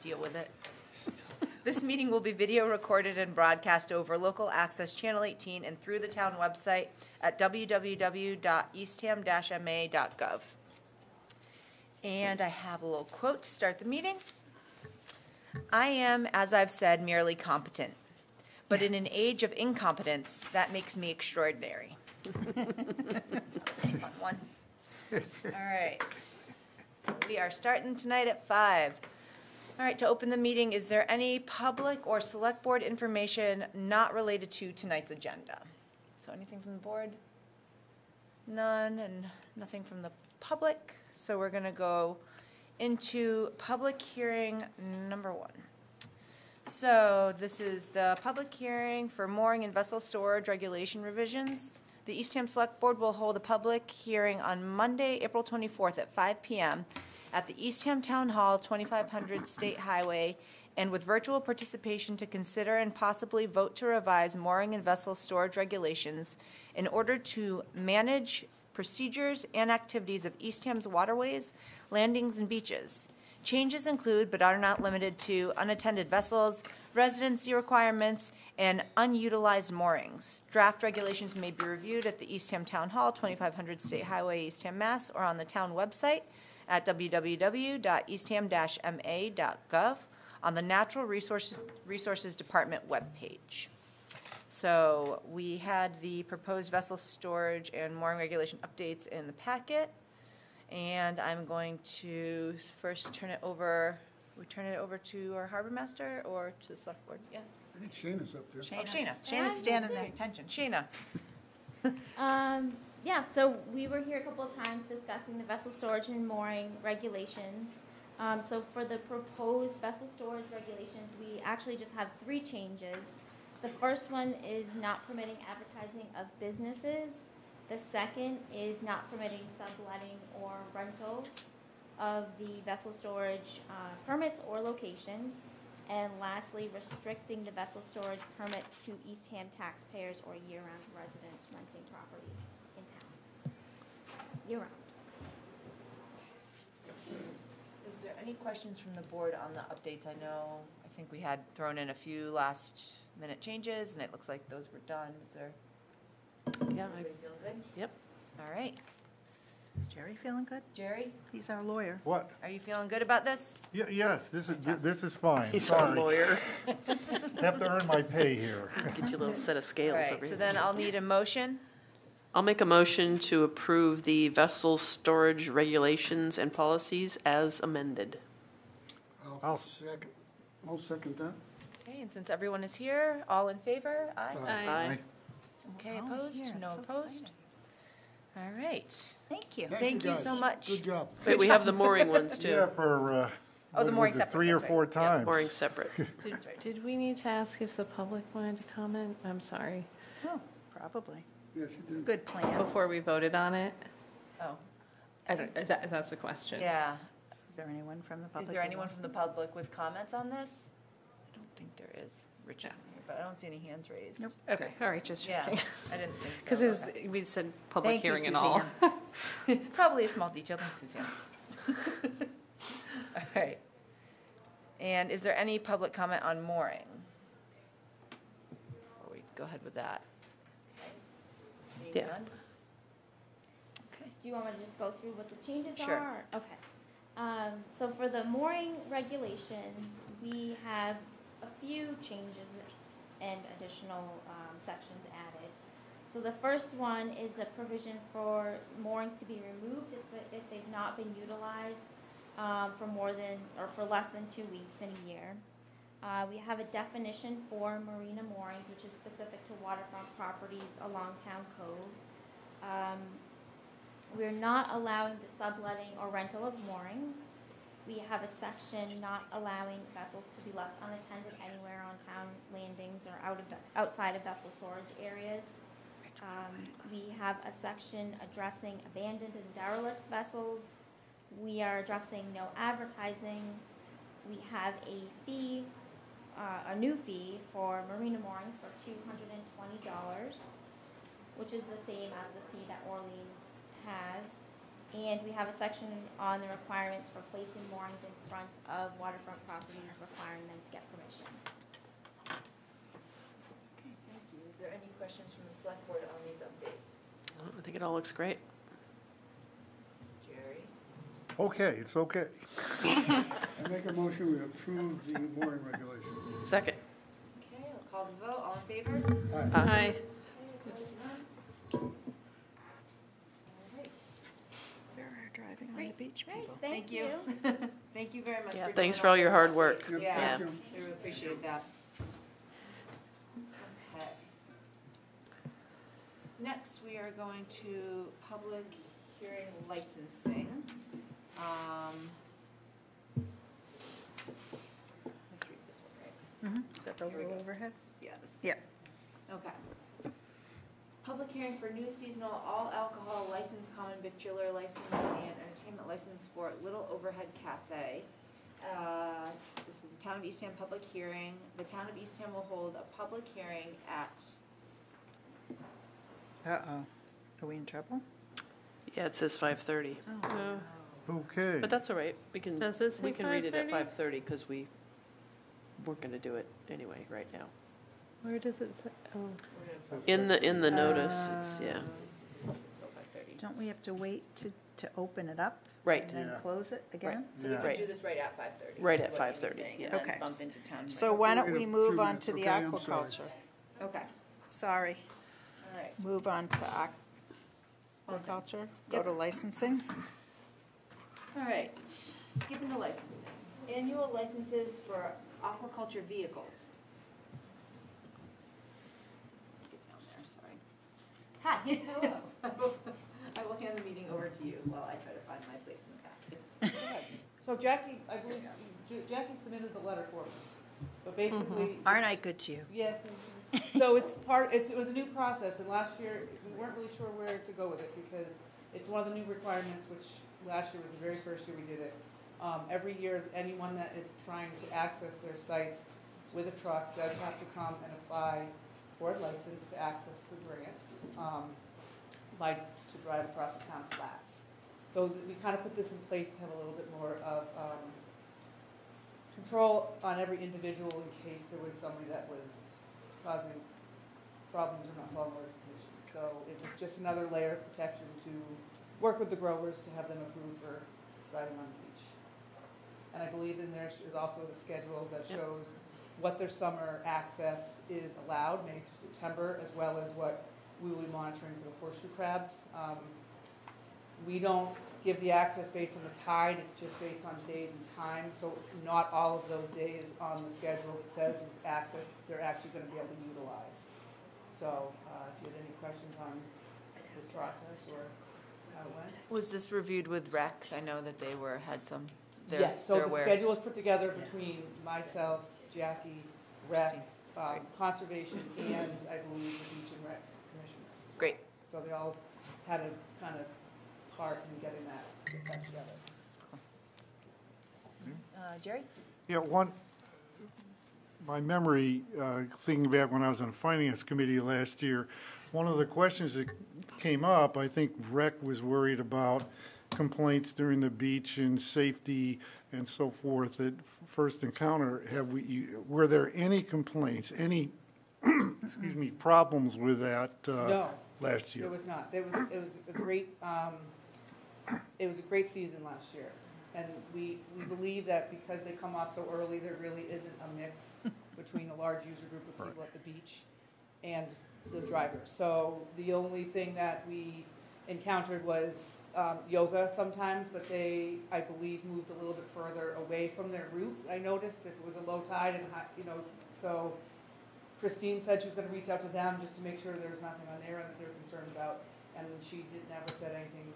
deal with it. This meeting will be video recorded and broadcast over local access channel 18 and through the town website at www.eastham-ma.gov. And I have a little quote to start the meeting. I am, as I've said, merely competent, but in an age of incompetence, that makes me extraordinary. Fun one. All right. So we are starting tonight at 5. All right, to open the meeting, is there any public or select board information not related to tonight's agenda? So anything from the board? None, and nothing from the public. So we're going to go into public hearing number 1. So this is the public hearing for mooring and vessel storage regulation revisions. The Eastham Select Board will hold a public hearing on Monday, April 24th at 5 p.m. at the Eastham Town Hall, 2500 State Highway, and with virtual participation to consider and possibly vote to revise mooring and vessel storage regulations in order to manage procedures and activities of Eastham's waterways, landings, and beaches. Changes include, but are not limited to, unattended vessels, residency requirements, and unutilized moorings. Draft regulations may be reviewed at the Eastham Town Hall, 2500 State Highway, Eastham, Mass., or on the town website at www.eastham-ma.gov on the Natural Resources Department webpage. So we had the proposed vessel storage and mooring regulation updates in the packet. And I'm going to first turn it over. We turn it over to our harbor master or to the select board? Yeah. I think Shayna's up there. Shayna's standing there. Attention. Shayna. Yeah, so we were here a couple of times discussing the vessel storage and mooring regulations. So for the proposed vessel storage regulations, we actually just have 3 changes. The first one is not permitting advertising of businesses. The second is not permitting subletting or rentals of the vessel storage permits or locations. And lastly, restricting the vessel storage permits to Eastham taxpayers or year-round residents renting property in town. Year-round. Is there any questions from the board on the updates? I think we had thrown in a few last-minute changes, and it looks like those were done. Is there? Yeah, Everybody feeling good? Yep. All right. Is Jerry feeling good? Jerry, He's our lawyer. What? are you feeling good about this? Yes, this is fine. He's our Sorry. lawyer. Have to earn my pay here. Get you a little set of All scales right, over so here. then I'll need a motion. I'll make a motion to approve the vessel storage regulations and policies as amended. I'll second that. Okay, and since everyone is here, all in favor? Aye. Aye. Okay, Oh, opposed? here, No it's so opposed? All right. Thank you. Thank you so guys. much. Good job. Wait, we have the mooring ones too. Yeah, for, Oh, the what mooring was it, separate, 3 or that's 4 right. Yeah, times. Mooring separate. Did we need to ask if the public wanted to comment? I'm sorry. Oh, probably. Yes, you did. Good plan. Before we voted on it? Oh, I don't, that's a question. yeah. Is there anyone from the public? Is there who anyone wants from the public with comments on this? I don't think there is. Rich is No. in here, but I don't see any hands raised. Nope. Okay, all right, just Yeah, checking. I didn't think so. Because it was, Okay. we said public Thank you, hearing and all. Probably a small detail. Thanks, Suzanne. All right. And is there any public comment on mooring? Or we go ahead with that? Seeing Yeah. none? Okay. Do you want me to just go through what the changes Sure. are? Okay. So for the mooring regulations, we have a few changes and additional sections added. So the first one is a provision for moorings to be removed if they've not been utilized for more than, or for less than 2 weeks in a year. We have a definition for marina moorings, which is specific to waterfront properties along Town Cove. We're not allowing the subletting or rental of moorings. We have a section not allowing vessels to be left unattended anywhere on town landings or outside of vessel storage areas. We have a section addressing abandoned and derelict vessels. We are addressing no advertising. We have a fee, a new fee for marina moorings for $220, which is the same as the fee that Orleans has. And we have a section on the requirements for placing moorings in front of waterfront properties, requiring them to get permission. Thank you. Is there any questions from the select board on these updates? I think it all looks great. Jerry? Okay, it's okay. I make a motion, we approve the mooring regulation. Second. Okay, I'll call the vote. All in favor? Aye. All right. There are driving on the Great. beach Great, people. thank you. Thank you very much. Yeah, for thanks doing for all your those hard work. updates. Yep, Yeah, thank you. we really appreciate that. Okay. Next, we are going to public hearing licensing. Let's read this one, right? Is that the Here we little go. overhead? Yeah. This is Yeah. Okay. Public hearing for new seasonal all alcohol licensed common victular license and entertainment license for Little Overhead Cafe. This is the Town of Eastham public hearing. The Town of Eastham will hold a public hearing at, Uh-oh. Are we in trouble? Yeah, it says 5:30, No. Okay. but that's all right. We can, Does it say we can read it at 5:30? 5:30 because we weren't going to do it anyway right now. Where does it say? Oh, In the notice, it's, yeah, till 5:30. Don't we have to wait to open it up? right. And then Yeah. close it again? So we Yeah. can Right. do this right at 5:30. Right is at what Amy's 5:30, saying, yeah. and then Okay. bump into town. So right why Wait don't a we few move on minutes, to the okay? I'm sorry. aquaculture? Okay, Sorry. all right. Move on to aquaculture, go Yep. to licensing. All right, skipping the licensing. Annual licenses for aquaculture vehicles. Get down there, sorry. Hi. Hello. I will hand the meeting over to you while I try to find my place in the packet. So Jackie, I believe, Jackie submitted the letter for me, but basically. Aren't I good to you? Yes, so it was a new process, and last year, we weren't really sure where to go with it, because it's one of the new requirements, which last year was the very first year we did it. Every year, anyone that is trying to access their sites with a truck does have to come and apply for a license to access the grants, to drive across the town flats. So we kind of put this in place to have a little bit more of control on every individual in case there was somebody that was causing problems or not following order conditions. So it was just another layer of protection to work with the growers to have them approved for driving on the beach. And I believe in there is also the schedule that shows what their summer access is allowed, May through September, as well as what we will be monitoring for the horseshoe crabs. We don't give the access based on the tide, it's just based on days and time, so not all of those days on the schedule it says is access, they're actually gonna be able to utilize. So, if you had any questions on this process or how it went? Was this reviewed with REC? I know that they had some, Yes, so the schedule was put together between myself, Jackie, Rec, Conservation, and I believe the Beach and Rec Commissioners. Great. So they all had a kind of part in getting that together. Jerry? Yeah, my memory, thinking back when I was on the Finance Committee last year, one of the questions that came up, I think Rec was worried about complaints during the beach and safety and so forth at first encounter. Were there any complaints, any, excuse me, problems with that No. last year? It was not. It was a great season last year. And we believe that because they come off so early, there really isn't a mix between a large user group of people at the beach and the drivers. So the only thing that we encountered was yoga sometimes, but they, I believe, moved a little bit further away from their route. I noticed if it was a low tide and high, so Christine said she was gonna reach out to them just to make sure there was nothing on their end that they're concerned about. And she never said anything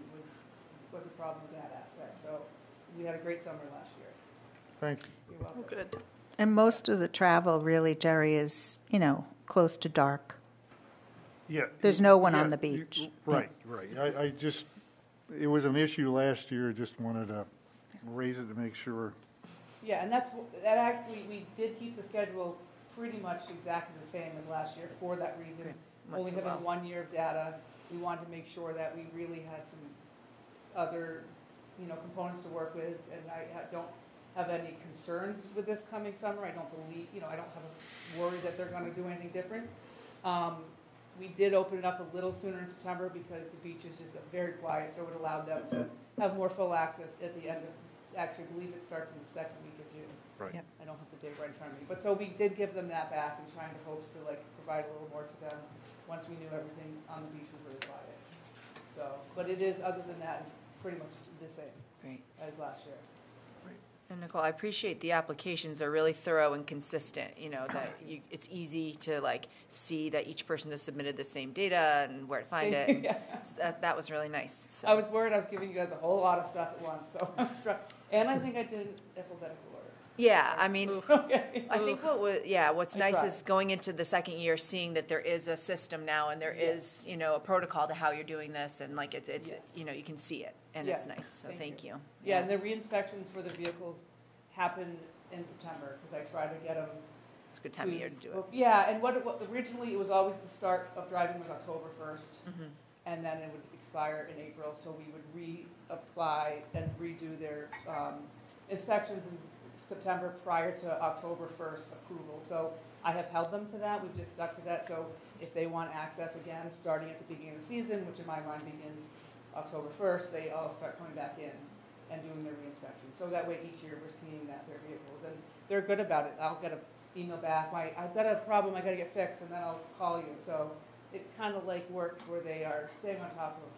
was a problem with that aspect. So we had a great summer last year. Thank you. You're welcome. Good. And most of the travel really, Jerry, is, close to dark. Yeah. There's no one on yeah, the beach. Right. I just, it was an issue last year, just wanted to raise it to make sure. Yeah, and that actually, we did keep the schedule pretty much exactly the same as last year for that reason. Good. Only Works so having well. 1 year of data, we wanted to make sure that we really had some other, components to work with, and I don't have any concerns with this coming summer. I don't believe, I don't have a worry that they're gonna do anything different. We did open it up a little sooner in September because the beaches just got very quiet, so it allowed them to have more full access at the end of, actually, I believe it starts in the second week of June. Right. Yep. I don't have the date right in front of me, but so we did give them that back and trying to hopes to provide a little more to them once we knew everything on the beach was really quiet. So, but it is, other than that, pretty much the same Great. as last year. And Nicole, I appreciate the applications are really thorough and consistent, that it's easy to see that each person has submitted the same data and where to find it. And Yeah. that was really nice, so. I was worried I was giving you guys a whole lot of stuff at once, so I'm struck. And I think I did alphabetical order. Yeah, I mean, Okay. I think what's I nice tried. is going into the second year, seeing that there is a system now and there is, a protocol to how you're doing this and it's, Yes. you can see it and it's Yes, nice, so thank thank you. Yeah, and the re-inspections for the vehicles happen in September, because I try to get them. It's a good time of year to do it. Yeah, and what originally, it was always the start of driving was October 1st, Mhm. and then it would expire in April, so we would reapply and redo their inspections in September prior to October 1st approval. So I have held them to that, we've just stuck to that, so if they want access again, starting at the beginning of the season, which in my mind begins October 1st, they all start coming back in and doing their re-inspection. So that way each year we're seeing that their vehicles, and they're good about it. I'll get an email back, I've got a problem, I gotta get fixed, and then I'll call you. So it kind of works where they are staying on top of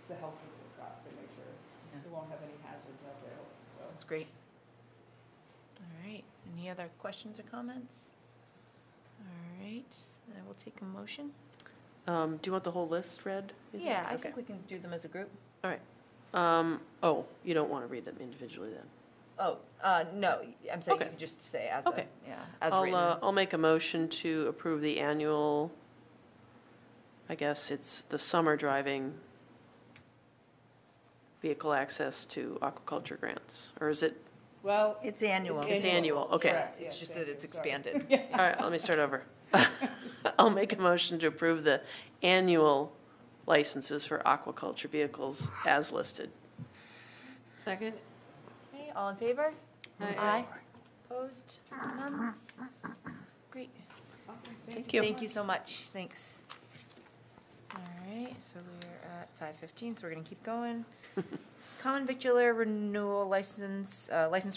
the health of the crop to make sure Yeah. they won't have any hazards out there, so. That's great. All right, any other questions or comments? All right, I will take a motion. Do you want the whole list read? you think? Yeah, I Okay. think we can do them as a group. All right. You don't want to read them individually then? Oh, no, I'm saying you Okay. can just say as Okay. as written. I'll make a motion to approve the annual, I guess it's the summer driving vehicle access to aquaculture grants, or is it, Well. It's annual. It's annual, okay. Correct, It's yes, just thank that it's you, sorry. expanded. all right, let me start over. I'll make a motion to approve the annual licenses for aquaculture vehicles as listed. Second? Okay, all in favor? Aye. Opposed? None? Great. Awesome, Thank you. Thank you so much. Thanks. All right, so we're at 5:15, so we're gonna keep going. Common victular renewal license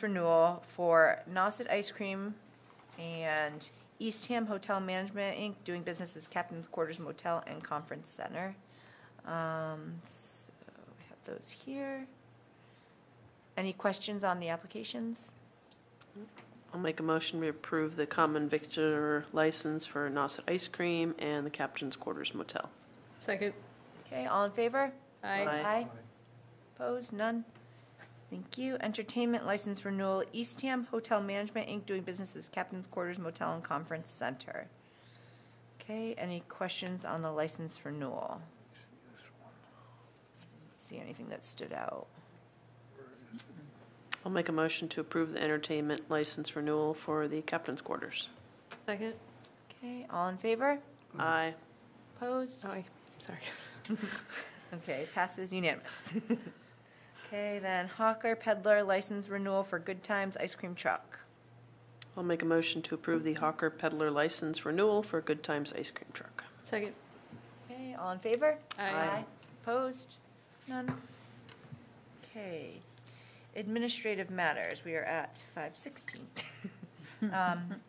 renewal for Nauset Ice Cream and Eastham Hotel Management, Inc., doing business as Captain's Quarters Motel and Conference Center. So we have those here. Any questions on the applications? I'll make a motion to approve the common victor license for Nauset Ice Cream and the Captain's Quarters Motel. Second? Okay, all in favor? Aye. Aye. Opposed? None? Thank you. Entertainment license renewal, Eastham Hotel Management, Inc., doing business as Captain's Quarters Motel and Conference Center. Okay, any questions on the license renewal? Didn't see anything that stood out. I'll make a motion to approve the entertainment license renewal for the Captain's Quarters. Second? Okay, all in favor? Aye. Opposed? Aye, sorry. Okay, passes unanimous. Okay, then Hawker Peddler license renewal for Good Times Ice Cream Truck. I'll make a motion to approve the Hawker Peddler license renewal for Good Times Ice Cream Truck. Second? Okay, all in favor? Aye. Opposed? None? Okay. Administrative matters, we are at 5:16.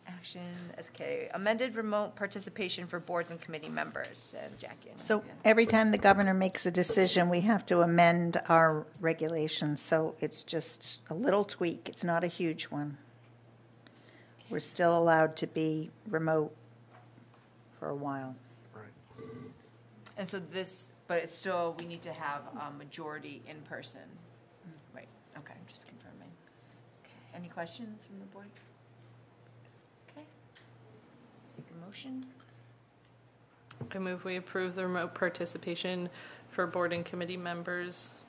Action, okay, amended remote participation for boards and committee members, and Jackie. I know So you have- every time the governor makes a decision, we have to amend our regulations, so it's just a little tweak. It's not a huge one. We're still allowed to be remote for a while. Right. And so this, but it's still, we need to have a majority in person. Right, okay, I'm just confirming. Okay, any questions from the board? Okay. Take a motion. I move we approve the remote participation for board and committee members.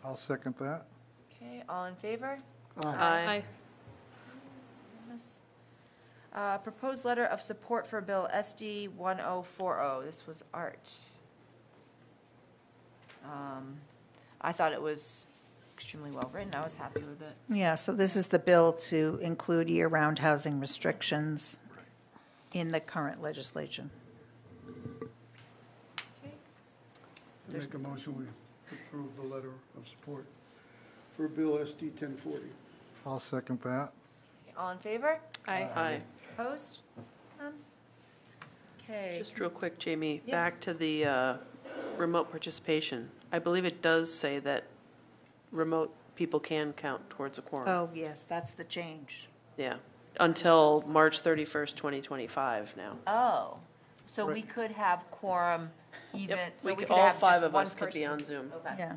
I'll second that. Okay, all in favor? Aye. Unanimous. Proposed letter of support for Bill SD 1040, this was Art. I thought it was extremely well-written. I was happy with it. Yeah, so this is the bill to include year-round housing restrictions in the current legislation. I make a motion, we approve the letter of support for Bill SD 1040. I'll second that. All in favor? Aye. Aye. Opposed? None? Okay. Just real quick, Jamie, Yes. back to the remote participation. I believe it does say that remote people can count towards a quorum. Oh, yes, that's the change. Yeah, until March 31st, 2025 now. Oh, so we Right. could have quorum even, Yep, so we could all have five just of one us could be person. on Zoom. Okay. Yeah,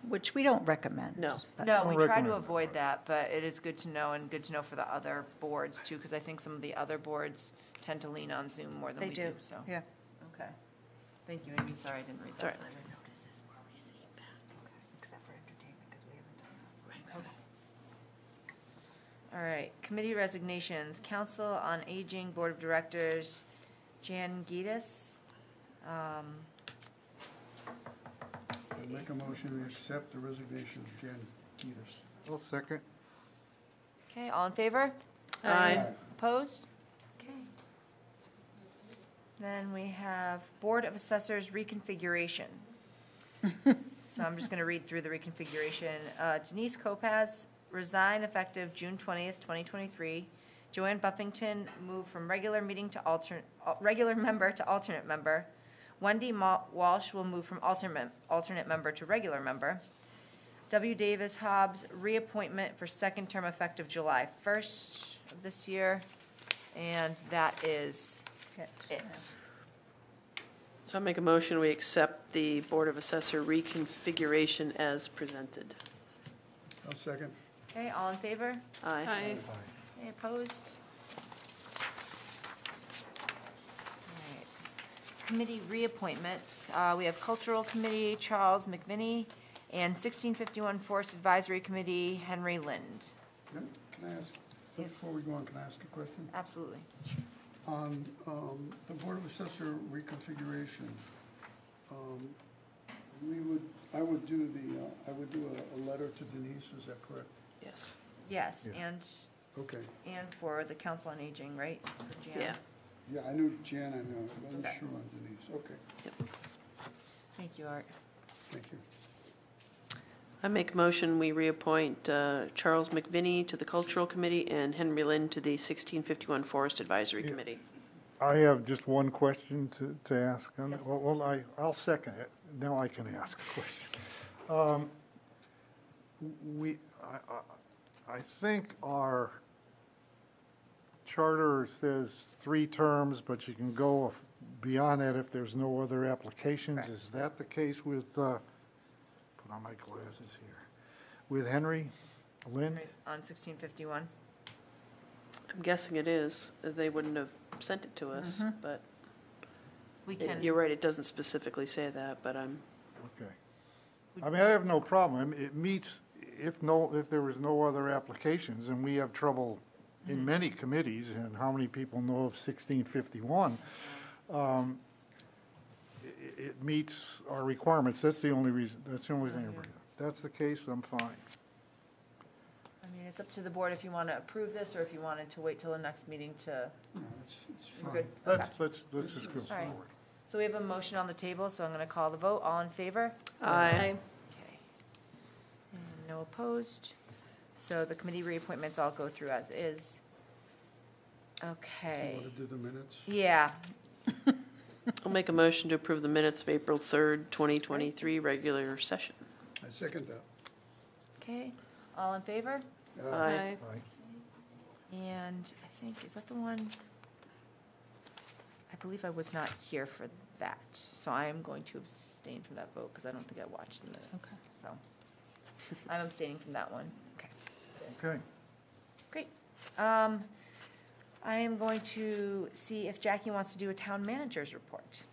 which we don't recommend. No. but- No, we Don't try to recommend. avoid that, but it is good to know and good to know for the other boards too, because I think some of the other boards tend to lean on Zoom more than They we do, do, so. yeah. Okay. Thank you, Amy. Sorry, I didn't read It's all that. right. Except for entertainment, because we haven't done that. All right, committee resignations, Council on Aging, Board of Directors, Jan Gitas. Let's I see. make a motion, we accept the resignation of Jan Peters. I'll second. Okay, all in favor? Aye. Opposed? Okay. Then we have Board of Assessors reconfiguration. So I'm just going to read through the reconfiguration. Denise Kopaz resign effective June 20th, 2023. Joanne Buffington moved from regular member to alternate member. Wendy Walsh will move from alternate member to regular member. W. Davis Hobbs, reappointment for second term effective July 1st of this year. And that is it. So I make a motion, we accept the Board of Assessor reconfiguration as presented. I'll second. Okay, all in favor? Aye. Aye. Any opposed? All right. Committee reappointments. We have Cultural Committee, Charles McVinney, and 1651 Forest Advisory Committee, Henry Lind. Can I ask, Yes. before we go on, can I ask a question? Absolutely. On the Board of Assessor reconfiguration, I would do a letter to Denise, is that correct? Yes. Yes, Yeah. Okay. and for the Council on Aging, right? For Jan? Yeah. Yeah, I knew Jan, I wasn't Okay. sure on Denise. Okay, Thank you, Art. thank you. I make a motion, we reappoint Charles McVinney to the Cultural Committee and Henry Lind to the 1651 Forest Advisory Yeah. Committee. I have just one question to ask. Yes. I'll second it. Now I can ask a question. I think our charter says 3 terms, but you can go beyond that if there's no other applications. Is that the case with, put on my glasses here, with Henry Lind? Right, on 1651. I'm guessing it is. They wouldn't have sent it to us, but We can. you're right, it doesn't specifically say that, but I'm, Okay. I mean, I have no problem. I mean, it meets, if there was no other applications, and we have trouble in many committees, and how many people know of 1651, it meets our requirements. That's the only reason, that's the only thing. If that's the case, I'm fine. I mean, it's up to the board if you want to approve this or if you wanted to wait till the next meeting to, No, it's we're fine. good. Let's Okay. just go All right. forward. So we have a motion on the table, so I'm going to call the vote. All in favor? aye. Okay. And no opposed. So the committee reappointments all go through as is. You Okay. want to do the minutes? Yeah. I'll make a motion to approve the minutes of April 3rd, 2023, regular session. I second that. Okay. All in favor? Aye. Aye. And I think, is that the one? I believe I was not here for that, so I am going to abstain from that vote because I don't think I watched the minutes. Okay. So I'm abstaining from that one. Okay. Okay. Great. I am going to see if Jackie wants to do a town manager's report.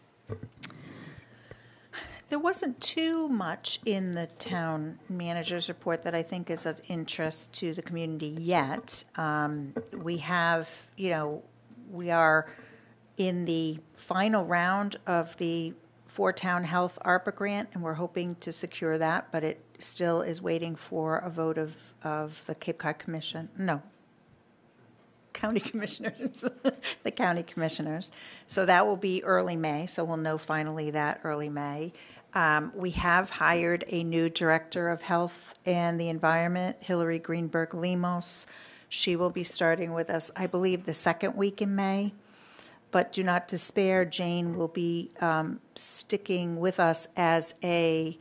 There wasn't too much in the town manager's report that I think is of interest to the community yet. We have, we are in the final round of the four-town health ARPA grant, and we're hoping to secure that, but it still is waiting for a vote of the Cape Cod Commission, no, county commissioners, the county commissioners. So that will be early May, so we'll know finally that early May. We have hired a new Director of Health and the Environment, Hillary Greenberg Lemos. She will be starting with us, I believe, the second week in May. But do not despair, Jane will be sticking with us as a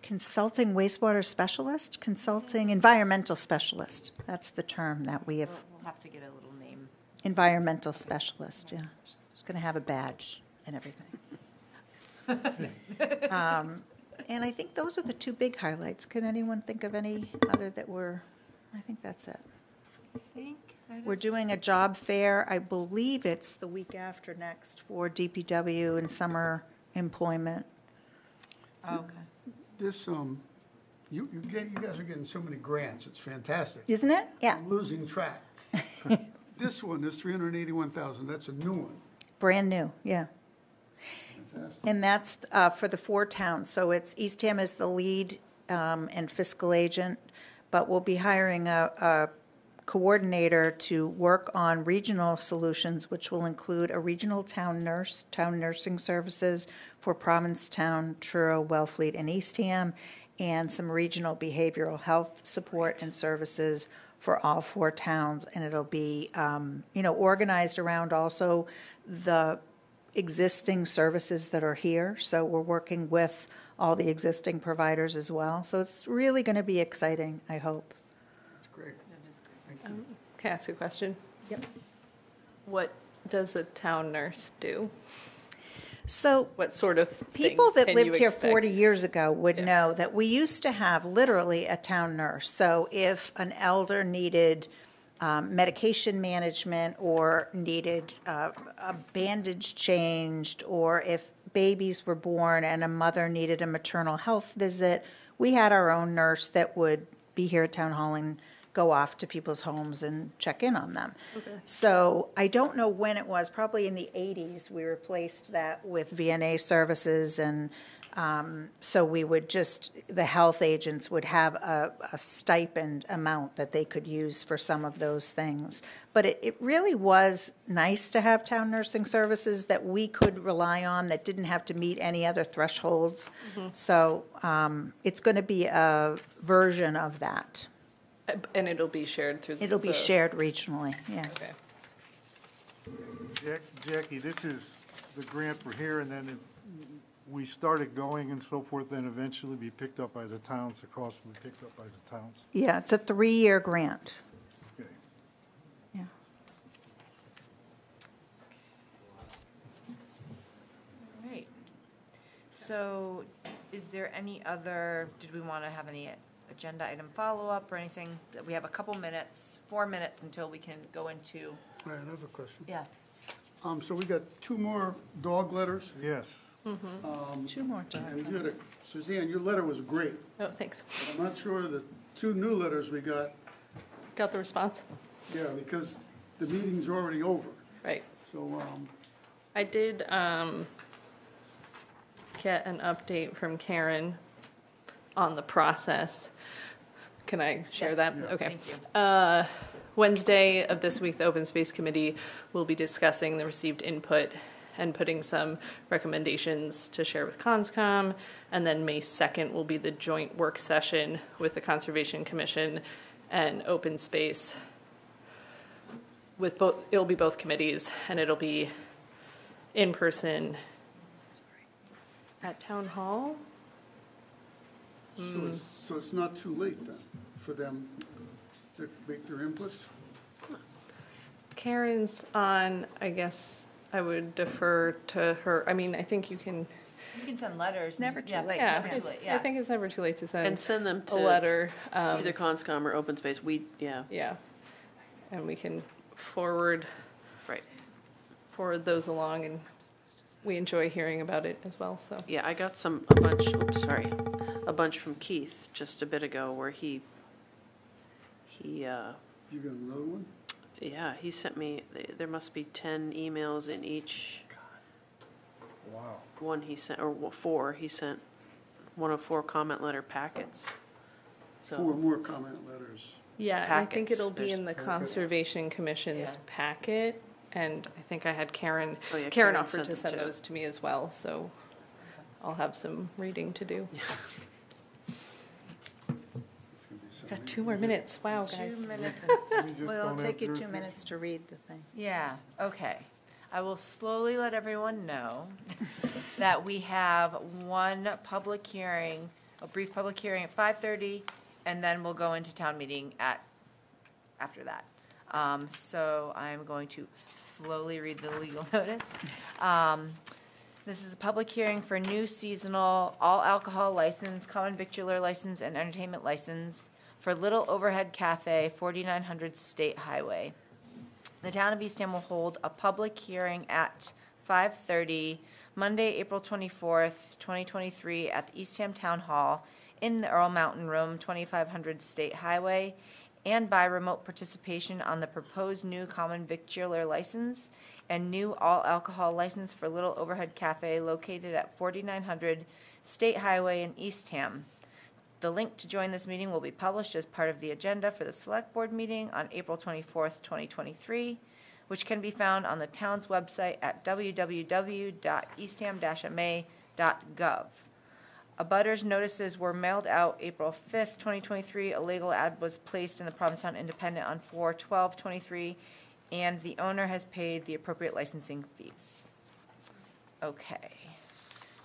consulting wastewater specialist, consulting environmental specialist. That's the term that we have. We'll have to get a little name. Environmental specialist, yeah. She's going to have a badge and everything. And I think those are the two big highlights. Can anyone think of any other that were, I think that's it. We're doing a job fair, I believe it's the week after next, for DPW and summer employment. Okay. This, you guys are getting so many grants, it's fantastic. Isn't it? Yeah, I'm losing track. This one, this 381,000, that's a new one. brand new, yeah. Fantastic. And that's for the four towns. So it's Eastham is the lead and fiscal agent, but we'll be hiring a coordinator to work on regional solutions, which will include a regional town nurse, town nursing services for Provincetown, Truro, Wellfleet, and Eastham, and some regional behavioral health support and services for all four towns. And it'll be, organized around also the existing services that are here. So we're working with all the existing providers as well. So it's really going to be exciting, I hope. That's great. Thank you. Can I ask a question? Yep. What does a town nurse do? So What sort of people things that can you lived here expect? 40 years ago would Yeah. know that we used to have literally a town nurse. So if an elder needed medication management or needed a bandage changed, or if babies were born and a mother needed a maternal health visit, we had our own nurse that would be here at Town Hall and go off to people's homes and check in on them. Okay. So I don't know when it was, probably in the 80s, we replaced that with VNA services, and so we would just, the health agents would have a stipend amount that they could use for some of those things. But it really was nice to have town nursing services that we could rely on, that didn't have to meet any other thresholds. So it's going to be a version of that. And it'll be shared through the... It'll be shared regionally, yeah. Okay. Jackie, this is the grant for here, and then we started going and so forth, then eventually be picked up by the towns, the cost will be picked up by the towns. Yeah, it's a 3-year grant. Okay. Yeah. All right. So is there any other, did we want to have any agenda item follow-up or anything? We have a couple minutes, 4 minutes until we can go into, All right, I have a question. yeah. So we got 2 more dog letters. Yes. 2 more times. And you had a, Suzanne, your letter was great. Oh, thanks. But I'm not sure the 2 new letters we got, Got the response? yeah, because the meeting's already over. Right. So, I did get an update from Karen on the process. Can I share Yes. that? Yeah. Okay. Thank you. Wednesday of this week, the Open Space Committee will be discussing the received input and putting some recommendations to share with CONSCOM. And then May 2nd will be the joint work session with the Conservation Commission and Open Space. With both, it'll be both committees, and it'll be in person at Town Hall. so it's not too late then for them to make their inputs? Karen's on, I guess I would defer to her. I mean, I think you can, You can send letters. Never too Yeah, late. yeah, Never too it's- late, I yeah. think it's never too late to And send send them a to letter. either CONSCOM or Open Space. Yeah, Yeah, and we can forward right. those along, and we enjoy hearing about it as well, so. Yeah, I got a bunch from Keith just a bit ago where he, You got another one? yeah, he sent me, there must be 10 emails in each Wow. one he sent, or four, he sent one of four comment letter packets. Four So, more comment letters. Yeah, and I think Packets. it'll be There's- in the Conservation Commission's Yeah. packet, and I think I had Karen, Oh, yeah, Karen Karen offered sent to it send too. those to me as well, so I'll have some reading to do. It's gonna be so Got many 2 more pages. minutes, wow, guys. 2 minutes. Well, it'll take you 2 minutes to read the thing. Yeah, okay. I will slowly let everyone know that we have one public hearing, a brief public hearing at 5:30, and then we'll go into town meeting after that. So I'm going to slowly read the legal notice. This is a public hearing for new seasonal all alcohol license, common victular license, and entertainment license for Little Overhead Cafe, 4900 State Highway. The town of Eastham will hold a public hearing at 5:30, Monday, April 24th, 2023, at the Eastham Town Hall in the Earl Mountain Room, 2500 State Highway, and by remote participation on the proposed new common victular license and new all-alcohol license for Little Overhead Cafe located at 4900 State Highway in Eastham. The link to join this meeting will be published as part of the agenda for the Select Board meeting on April 24th, 2023, which can be found on the town's website at www.eastham-ma.gov. Abutters notices were mailed out April 5th, 2023. A legal ad was placed in the Provincetown Independent on 4/12/23, and the owner has paid the appropriate licensing fees. Okay.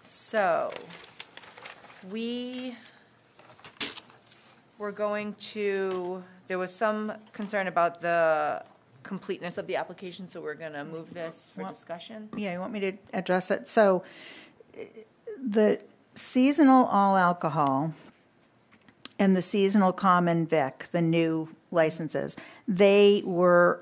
So, we're going to, there was some concern about the completeness of the application, so we're going to move this for Well- discussion. Yeah, you want me to address it? So the seasonal all alcohol and the seasonal common vic, the new licenses, they were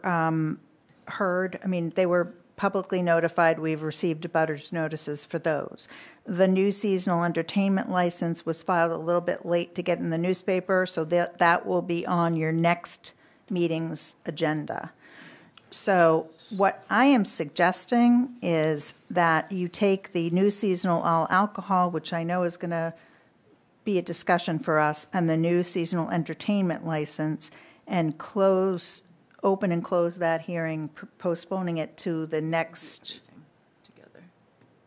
heard, I mean, they were publicly notified. We've received abutters notices for those. The new seasonal entertainment license was filed a little bit late to get in the newspaper, so that will be on your next meeting's agenda. So what I am suggesting is that you take the new seasonal all alcohol, which I know is going to be a discussion for us, and the new seasonal entertainment license, and open and close that hearing, postponing it to the next, Together.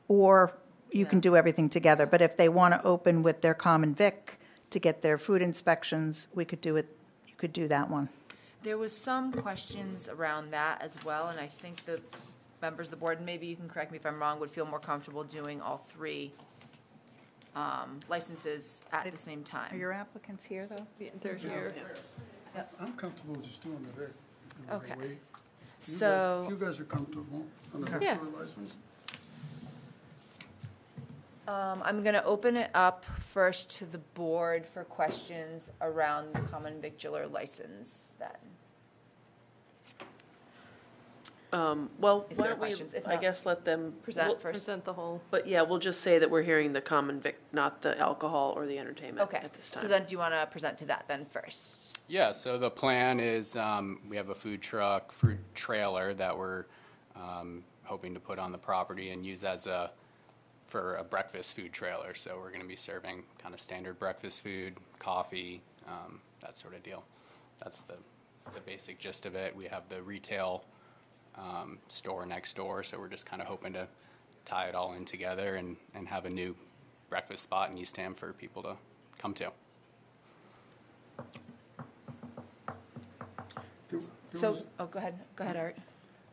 or you can Yeah. do everything together. But if they want to open with their common vic to get their food inspections, we could do it, you could do that one. There was some questions around that as well, and I think the members of the board, maybe you can correct me if I'm wrong, would feel more comfortable doing all three licenses at the same Are time. your applicants here, though? Yeah, they're here. I'm comfortable just doing the Vic. Okay. You So, guys are comfortable on the Yeah. victular license? I'm going to open it up first to the board for questions around the common victular license then. Well, If why there are don't we, questions. If I not, guess let them. Present we'll- first. Present the whole, But yeah, we'll just say that we're hearing the common vic, not the alcohol or the entertainment Okay, at this so time. then do you want to present to that then first? Yeah, so the plan is we have a food trailer that we're hoping to put on the property and use for a breakfast food trailer. So we're going to be serving kind of standard breakfast food, coffee, that sort of deal. That's the basic gist of it. We have the retail store next door, so we're just kind of hoping to tie it all in together and have a new breakfast spot in Eastham for people to come to. There So, was- go ahead, Art.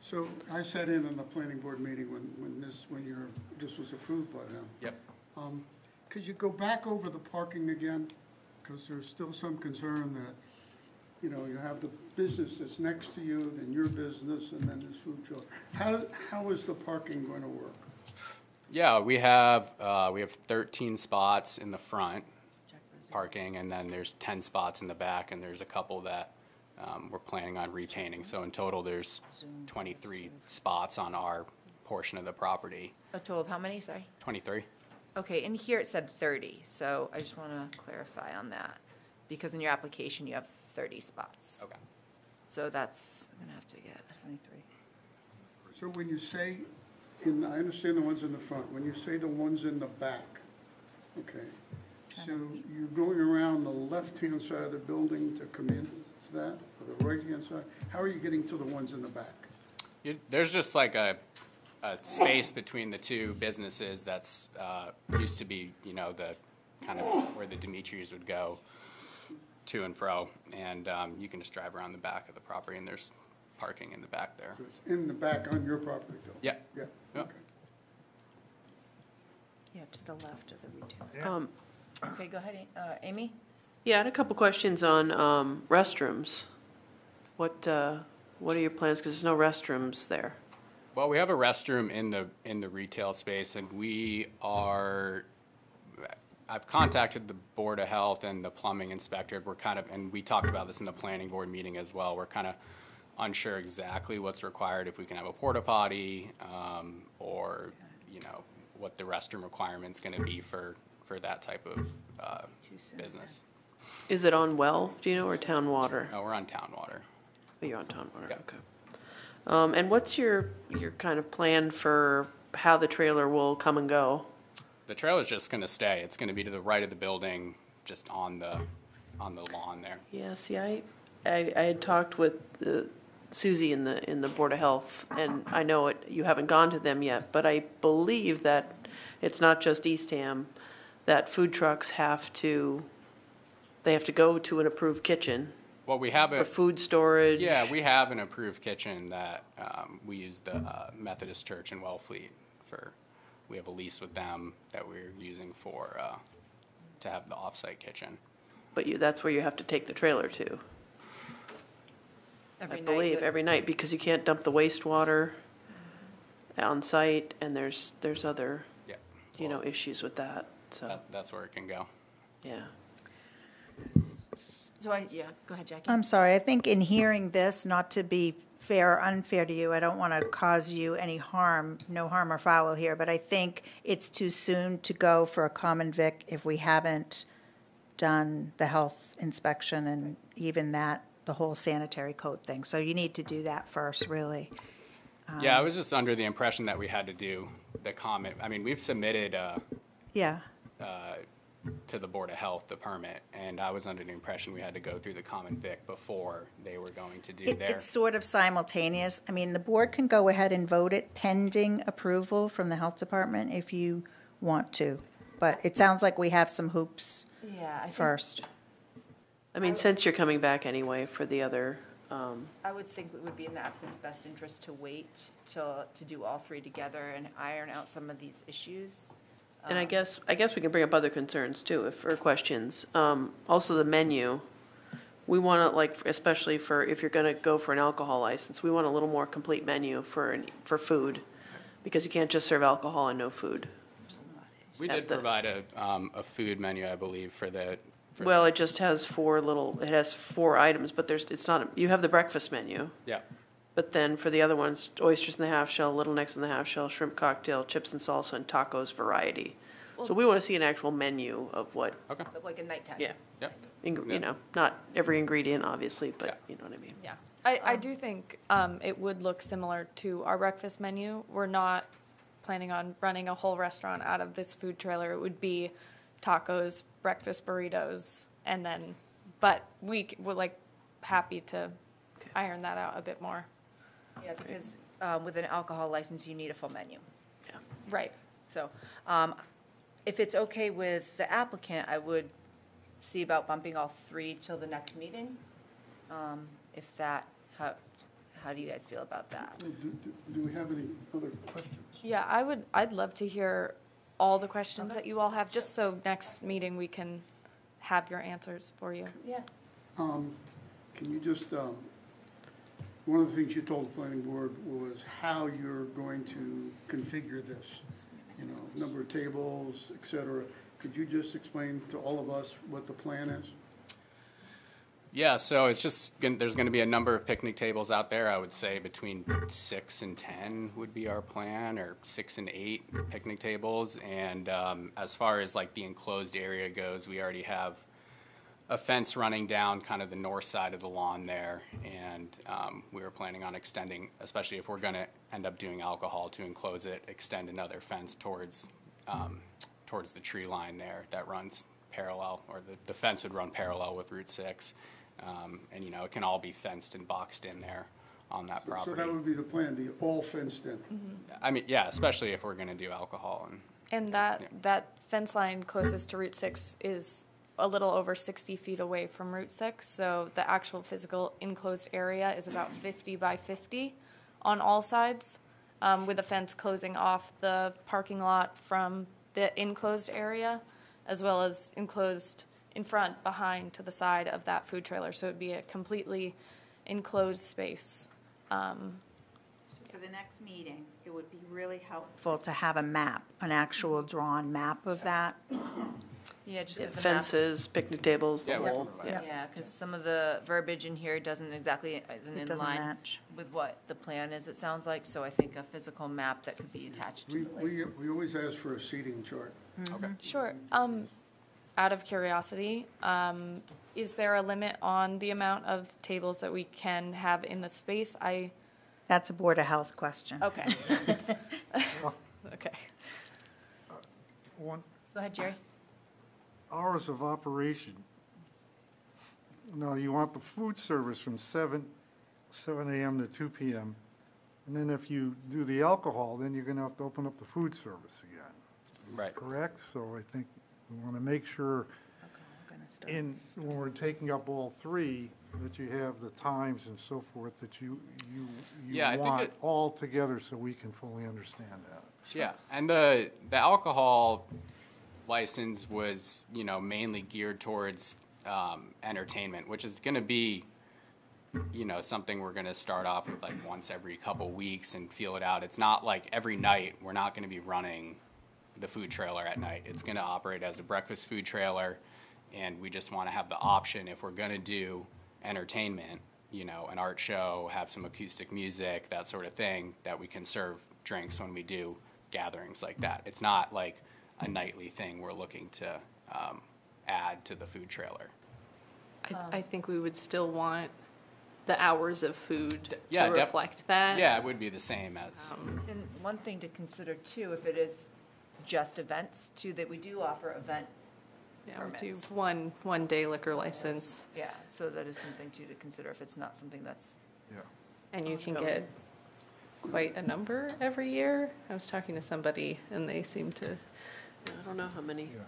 So I sat in on the planning board meeting when this was approved by them. Yep. Could you go back over the parking again? Because there's still some concern that, you know, you have the business that's next to you, then your business, and then this food truck. How is the parking going to work? Yeah, we have 13 spots in the front parking, and then there's 10 spots in the back, and there's a couple that we're planning on repainting. So in total, there's 23 spots on our portion of the property. A total of how many, sorry? 23? Okay, in here it said 30, so I just want to clarify on that, because in your application, you have 30 spots. Okay. So that's, I'm going to have to get 23. So when you say I understand the ones in the front. When you say the ones in the back, okay, so you're going around the left-hand side of the building to come into that, or the right-hand side? How are you getting to the ones in the back? There's just like a space between the two businesses that's used to be, you know, the kind of where the Dimitris would go to and fro. And you can just drive around the back of the property, and there's parking in the back there. So it's in the back on your property, though? Yeah. Yeah, Yep. okay. Yeah, to the left of the retail. Okay, go ahead, Amy? Yeah, I had a couple questions on restrooms. What are your plans, because there's no restrooms there? Well, we have a restroom in the retail space, and I've contacted the Board of Health and the plumbing inspector. And we talked about this in the planning board meeting as well. We're kind of unsure exactly what's required, if we can have a porta potty, or, you know, what the restroom requirement's going to be for that type of business. Is it on well, do you know, or town water? No, we're on town water. Oh, you're on town water, Yeah. okay. And what's your kind of plan for how the trailer will come and go? The trailer's just going to stay. It's going to be to the right of the building, just on the lawn there. Yeah, see, I had talked with Susie in the Board of Health, and I know you haven't gone to them yet, but I believe that it's not just Eastham, that food trucks have to go to an approved kitchen Well, we have for food storage. Yeah, we have an approved kitchen that we use the Methodist Church in Wellfleet for. We have a lease with them that we're using for to have the off-site kitchen. But that's where you have to take the trailer to, I believe, every night, because you can't dump the wastewater on site, and there's other, Yeah. you know, issues with that, so, That's where it can go. yeah. So go ahead, Jackie. I'm sorry, I think in hearing this, not to be fair or unfair to you, I don't want to cause you any harm, no harm or foul here, but I think it's too soon to go for a common vic if we haven't done the health inspection and even that, the whole sanitary code thing. So you need to do that first, really. Yeah, I was just under the impression that we had to do the comment. I mean, we've submitted Yeah. to the Board of Health the permit, and I was under the impression we had to go through the common vic before they were going to do their. It's sort of simultaneous. I mean, the board can go ahead and vote it pending approval from the health department if you want to. But it sounds like we have some hoops Yeah, I think, first. I mean, since you're coming back anyway for the other, I would think it would be in the applicant's best interest to wait to do all three together and iron out some of these issues. and I guess we can bring up other concerns too, or questions. Also the menu, we want to, like, especially for, if you're going to go for an alcohol license, we want a little more complete menu for food, because you can't just serve alcohol and no food. We at did the- provide a food menu, I believe, for the. Well, it just has it has 4 items, but you have the breakfast menu. Yeah. But then for the other ones, oysters in the half shell, little necks in the half shell, shrimp cocktail, chips and salsa, and tacos variety. So we want to see an actual menu of what, Okay. But like a nighttime. yeah, Yep. you know, not every ingredient, obviously, Yeah. but you know what I mean. Yeah. I do think it would look similar to our breakfast menu. We're not planning on running a whole restaurant out of this food trailer. It would be tacos, breakfast burritos, and then, but we're like happy to iron that out a bit more. Yeah, because with an alcohol license, you need a full menu. Right. So if it's okay with the applicant, I would see about bumping all 3 till the next meeting. If that, how do you guys feel about that? Do we have any other questions? Yeah, I'd love to hear all the questions that you all have, just so next meeting we can have your answers for you. Yeah. Can you just, one of the things you told the planning board was how you're going to configure this, you know, number of tables, et cetera. Could you just explain to all of us what the plan is? Yeah, so it's just, there's going to be a number of picnic tables out there. I would say between 6 and 10 would be our plan, or 6 and 8 picnic tables. And as far as like the enclosed area goes, we already have a fence running down kind of the north side of the lawn there, and we were planning on extending, especially if we're going to end up doing alcohol, to enclose it, extend another fence towards the tree line there that runs parallel, or the fence would run parallel with Route 6, and it can all be fenced and boxed in there on that property. So that would be the plan, be all fenced in? I mean, yeah, especially if we're going to do alcohol. And that fence line closest to Route 6 is a little over 60 feet away from Route 6, so the actual physical enclosed area is about 50 by 50 on all sides, with a fence closing off the parking lot from the enclosed area, as well as enclosed in front, behind, to the side of that food trailer. So it would be a completely enclosed space. For the next meeting, it would be really helpful to have a map, an actual drawn map of that. Yeah, just Yeah, 'cause the maps- fences, picnic tables, the Yeah, we can whole. provide Yeah. Yeah, because some of the verbiage in here isn't It in doesn't line match. with what the plan is, it sounds like, so I think a physical map that could be attached to the license. We always ask for a seating chart. Okay. Sure. Out of curiosity, is there a limit on the amount of tables that we can have in the space? That's a Board of Health question. Okay. Okay. One, Go ahead, Jerry. hours of operation. Now, you want the food service from 7 a.m. to 2 p.m. And then if you do the alcohol, then you're going to have to open up the food service again, Right. correct? So I think we want to make sure when we're taking up all three, that you have the times and so forth that you Yeah, I think want it- all together so we can fully understand that. Yeah, and the alcohol license was, mainly geared towards entertainment, which is going to be, something we're going to start off with like once every couple weeks and feel it out. It's not like every night we're not going to be running the food trailer at night. It's going to operate as a breakfast food trailer, and we just want to have the option, if we're going to do entertainment, an art show, have some acoustic music, that sort of thing, that we can serve drinks when we do gatherings like that. It's not like a nightly thing we're looking to add to the food trailer. I think we would still want the hours of food Yeah, to reflect that. Yeah, it would be the same as, And one thing to consider too, if it is just events too, that we do offer event Yeah, we do permits. one day liquor license, Yeah, so that is something too to consider if it's not something that's, Yeah. and you can get quite a number every year. I was talking to somebody, and they seem to. I don't know how many. you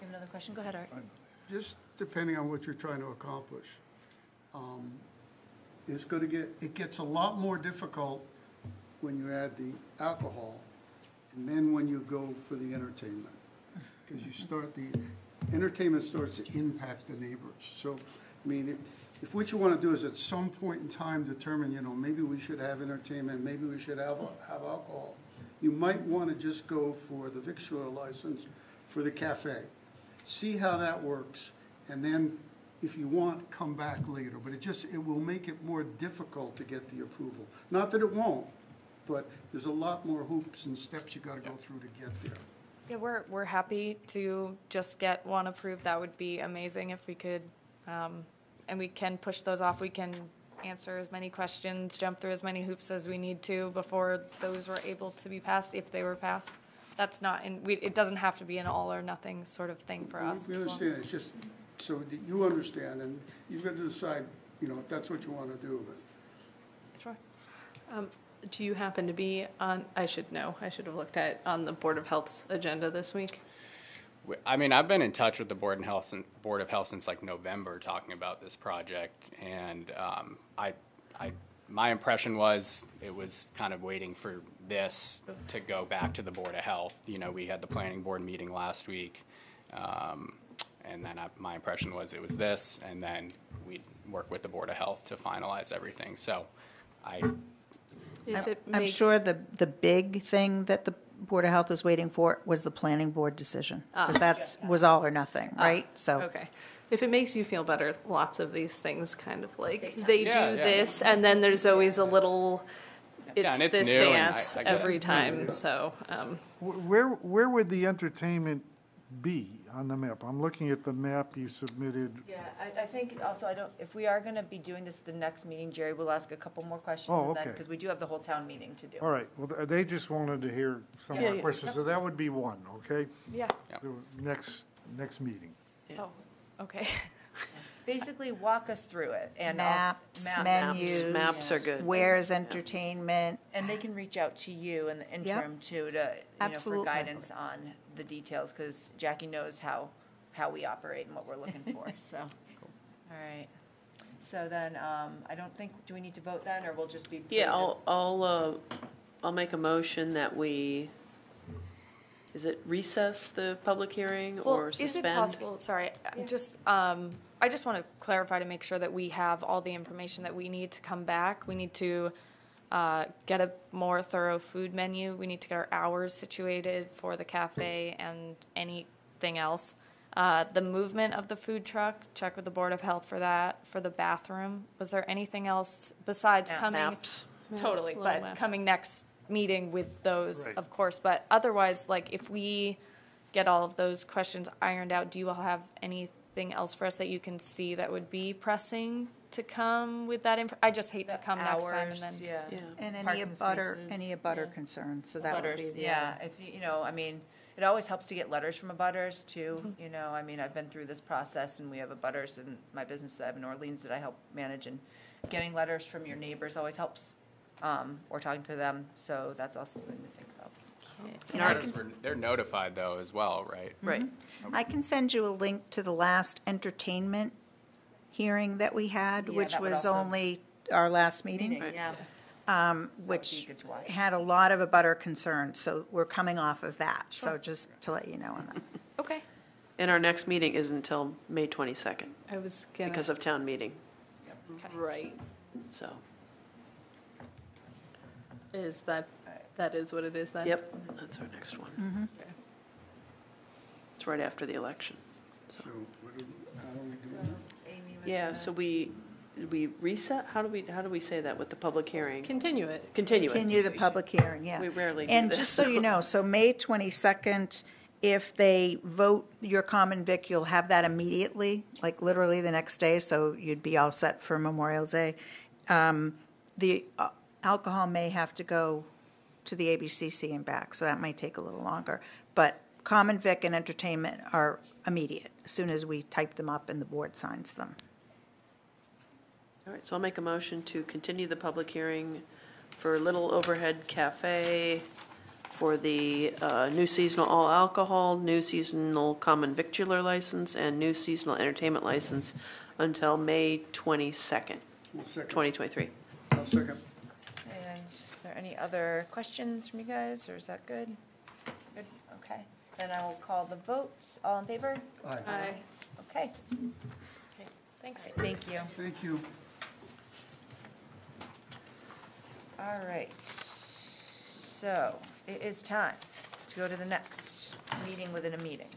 have another question? Go ahead, Art. Just depending on what you're trying to accomplish. It gets a lot more difficult when you add the alcohol, and then when you go for the entertainment. Because the entertainment starts to impact the neighbors. So, I mean, if what you want to do is at some point in time determine, maybe we should have entertainment, maybe we should have alcohol, you might want to just go for the victualler license for the cafe. See how that works, and then if you want, come back later. But it will make it more difficult to get the approval. Not that it won't, but there's a lot more hoops and steps you got to go through to get there. Yeah, we're happy to just get one approved. That would be amazing if we could, and we can push those off. We can answer as many questions, jump through as many hoops as we need to before those were able to be passed, if they were passed. That's not, it doesn't have to be an all or nothing sort of thing for us We as well. understand, it's just so that you understand, and you've got to decide, if that's what you want to do. But Sure. Do you happen to be on? I should know. I should have looked at on the Board of Health's agenda this week. I mean, I've been in touch with the Board of Health since like November, talking about this project, and my impression was it was kind of waiting for this to go back to the Board of Health. We had the planning board meeting last week, and then my impression was it was this, and then we'd work with the Board of Health to finalize everything. So I'm sure the big thing that the Board of Health is waiting for was the planning board decision. Because was all or nothing, right? So Okay. If it makes you feel better, lots of these things kind of like they Yeah, do yeah. this, and then there's always a little. It's, and it's this new, and dance I guess every it's time. So Where would the entertainment be on the map? I'm looking at the map you submitted. Yeah, I think also, if we are going to be doing this the next meeting, Jerry will ask a couple more questions. Oh, and then okay. Because we do have the whole town meeting to do. All right, well, they just wanted to hear some Yeah, more yeah. questions, so that would be one, okay? Yeah. The Next meeting. Oh, okay. Basically, walk us through it. And also- Maps, maps. menus. Maps are good. Where's entertainment? And they can reach out to you in the interim too, to, for Absolutely. guidance on the details, because Jackie knows how we operate and what we're looking for, so. All right. So then, I don't think, do we need to vote then, or we'll just be? Yeah, I'll make a motion that we, is it recess the public hearing Well, or is it suspend? possible, sorry, I just want to clarify to make sure that we have all the information that we need to come back. We need to get a more thorough food menu. We need to get our hours situated for the cafe and anything else. The movement of the food truck, check with the Board of Health for that. For the bathroom, was there anything else besides Maps. coming? Maps. Totally, Little but map. coming next meeting with those, Right. of course. But otherwise, like, if we get all of those questions ironed out, do you all have anything else for us that you can see that would be pressing to come with that info? I just hate to The come next time and hours, then. Yeah. Yeah. And any Parking abutter, spaces. any abutter Yeah. concerns, so that would be Butters, the yeah, other. if, I mean, it always helps to get letters from abutters too, I mean, I've been through this process, and we have abutters in my business that I have in Orleans that I help manage, and getting letters from your neighbors always helps, or talking to them, so that's also something to think about. And I Others they're notified though as well, right? Right. I can send you a link to the last entertainment hearing that we had, Yeah, which that would was also- only our last meeting, Yeah. which good to watch. had a lot of abutter concerns, so we're coming off of that. So just to let you know on that. Okay. And our next meeting is until May 22nd I was gonna. because of town meeting, Right. so. Is that is what it is then? Yep, that's our next one. It's right after the election. So how are we doing? Yeah, so we reset, how do we say that with the public hearing? Continue it. Continue it. Continue the public hearing, yeah. We rarely do And this, just so you know, so May 22nd, if they vote your common vic, you'll have that immediately, like literally the next day, so you'd be all set for Memorial Day. The alcohol may have to go to the ABCC and back, so that might take a little longer. But common vic and entertainment are immediate, as soon as we type them up and the board signs them. All right, so I'll make a motion to continue the public hearing for Little Overhead Cafe for the new seasonal all alcohol, new seasonal common victular license, and new seasonal entertainment license until May 22nd, I'll second. 2023. I'll second. And is there any other questions from you guys, or is that good? Good, okay. Then I will call the vote. All in favor? Aye. Okay, Thanks. thank you. Thank you. All right, so it is time to go to the next meeting within a meeting.